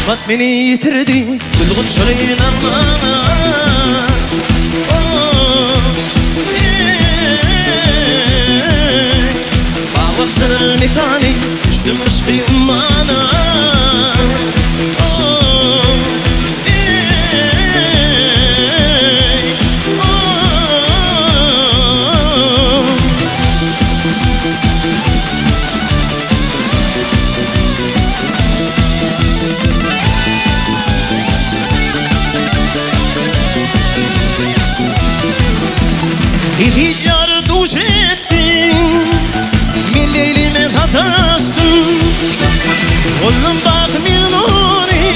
Mat meni yitirdi Gülgün çöreğin anlana Bağlakçının mekani Düştüm ışkı ummana Bir yar duş ettin Millelime katastın Oğlum bak milnoni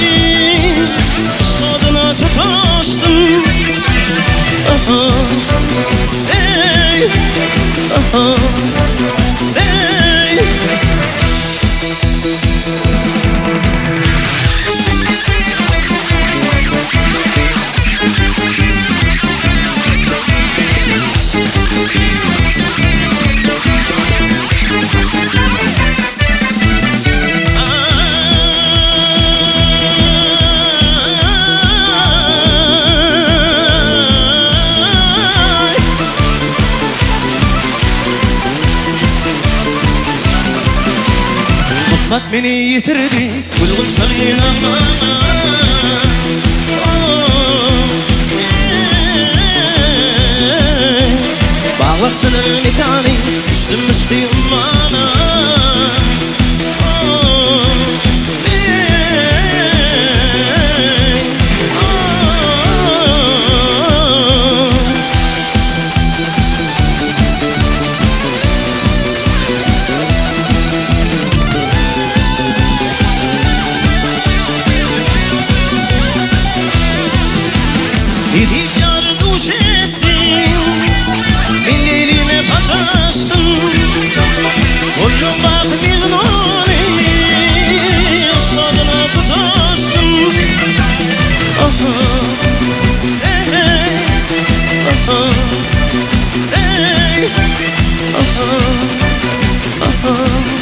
Şadına tutastın Aha Ey Aha Ey Mat meni yitirdi Gülgün çöreğin anlana Bağlakçının mekani Düştüm ışkı ummana Bir yar duş ettin Millelime katastın Oğlum bak milnoni Şadına tutastın Aha Ey Aha Ey Aha Aha